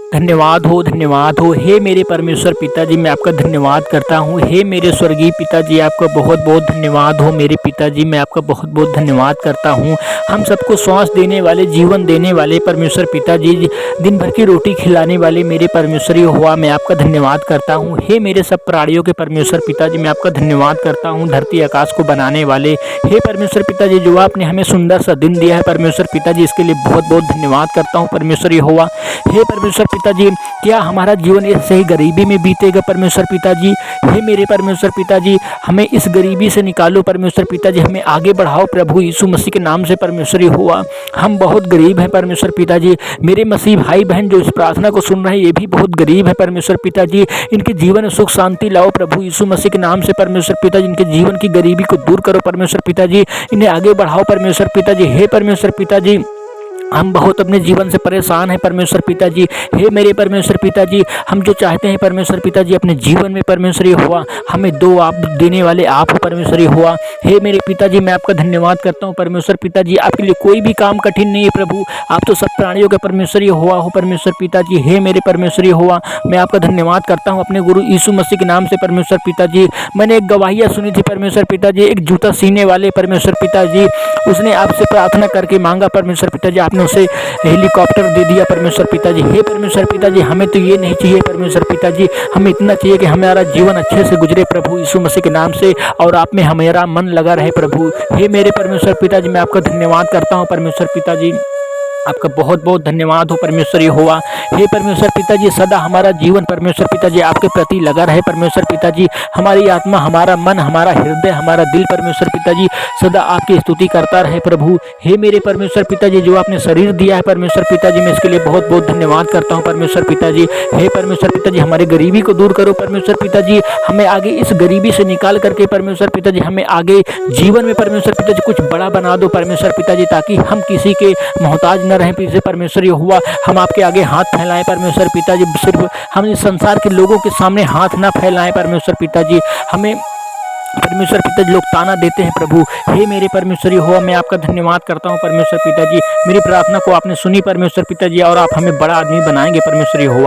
धन्यवाद हो। हे मेरे परमेश्वर पिताजी, मैं आपका धन्यवाद करता हूँ। हे मेरे स्वर्गीय पिताजी, आपका बहुत बहुत धन्यवाद हो। मेरे पिताजी, मैं आपका बहुत बहुत धन्यवाद करता हूँ। हम सबको श्वास देने वाले, जीवन देने वाले परमेश्वर पिताजी, दिन भर की रोटी खिलाने वाले मेरे परमेश्वर यहोवा, मैं आपका धन्यवाद करता हूँ। हे मेरे सब प्राणियों के परमेश्वर पिताजी, मैं आपका धन्यवाद करता हूँ। धरती आकाश को बनाने वाले हे परमेश्वर पिताजी, जो आपने हमें सुंदर सा दिन दिया है परमेश्वर पिताजी, इसके लिए बहुत बहुत धन्यवाद करता हूँ परमेश्वर यहोवा। हे परमेश्वर पिताजी, क्या हमारा जीवन ऐसे ही गरीबी में बीतेगा परमेश्वर पिताजी? हे मेरे परमेश्वर पिताजी, हमें इस गरीबी से निकालो परमेश्वर पिताजी, हमें आगे बढ़ाओ प्रभु यीशु मसीह के नाम से परमेश्वर यहोवा। हम बहुत गरीब हैं परमेश्वर पिताजी। मेरे मसीह भाई बहन जो इस प्रार्थना को सुन रहे हैं, ये भी बहुत गरीब है परमेश्वर पिताजी। इनके जीवन में सुख शांति लाओ प्रभु यीशु मसीह के नाम से परमेश्वर पिताजी। इनके जीवन की गरीबी को दूर करो परमेश्वर पिताजी, इन्हें आगे बढ़ाओ परमेश्वर पिताजी। हे परमेश्वर पिताजी, हम बहुत अपने जीवन से परेशान हैं परमेश्वर पिताजी। हे मेरे परमेश्वर पिताजी, हम जो चाहते हैं परमेश्वर पिताजी अपने जीवन में परमेश्वर यहोवा, हमें दो आप देने वाले आप हो परमेश्वर यहोवा। हे मेरे पिताजी, मैं आपका धन्यवाद करता हूँ परमेश्वर पिताजी। आपके लिए कोई भी काम कठिन नहीं है प्रभु, आप तो सब प्राणियों के परमेश्वर यहोवा हो परमेश्वर पिताजी। हे मेरे परमेश्वर यहोवा, मैं आपका धन्यवाद करता हूँ अपने गुरु यीशु मसीह के नाम से परमेश्वर पिताजी। मैंने एक गवाहियाँ सुनी थी परमेश्वर पिताजी, एक जूता सीने वाले परमेश्वर पिताजी, उसने आपसे प्रार्थना करके मांगा परमेश्वर पिताजी, आपने उसे हेलीकॉप्टर दे दिया परमेश्वर पिताजी। हे परमेश्वर पिताजी, हमें तो ये नहीं चाहिए परमेश्वर पिताजी, हमें इतना चाहिए कि हमारा जीवन अच्छे से गुजरे प्रभु यीशु मसीह के नाम से, और आप में हमारा मन लगा रहे प्रभु। हे मेरे परमेश्वर पिताजी, मैं आपका धन्यवाद करता हूँ परमेश्वर पिताजी, आपका बहुत बहुत धन्यवाद हो परमेश्वर यहोवा। हे परमेश्वर पिताजी, सदा हमारा जीवन परमेश्वर पिताजी आपके प्रति लगा रहे परमेश्वर पिताजी। हमारी आत्मा, हमारा मन, हमारा हृदय, हमारा दिल परमेश्वर पिताजी सदा आपकी स्तुति करता रहे प्रभु। हे मेरे परमेश्वर पिताजी, जो आपने शरीर दिया है परमेश्वर पिताजी, मैं इसके लिए बहुत बहुत धन्यवाद करता हूँ परमेश्वर पिताजी। हे परमेश्वर पिताजी, हमारी गरीबी को दूर करो परमेश्वर पिताजी, हमें आगे इस गरीबी से निकाल करके परमेश्वर पिताजी, हमें आगे जीवन में परमेश्वर पिताजी कुछ बड़ा बना दो परमेश्वर पिताजी, ताकि हम किसी के मोहताज न रहें पीछे परमेश्वर यहोवा। हम आपके आगे हाथ फैलाएं परमेश्वर पिताजी, सिर्फ हम इस संसार के लोगों के सामने हाथ ना फैलाएं परमेश्वर पिताजी। हमें परमेश्वर पिताजी लोग ताना देते हैं प्रभु। हे मेरे परमेश्वर यहोवा, मैं आपका धन्यवाद करता हूँ परमेश्वर पिताजी। मेरी प्रार्थना को आपने सुनी परमेश्वर पिताजी, और आप हमें बड़ा आदमी बनाएंगे परमेश्वर यहोवा।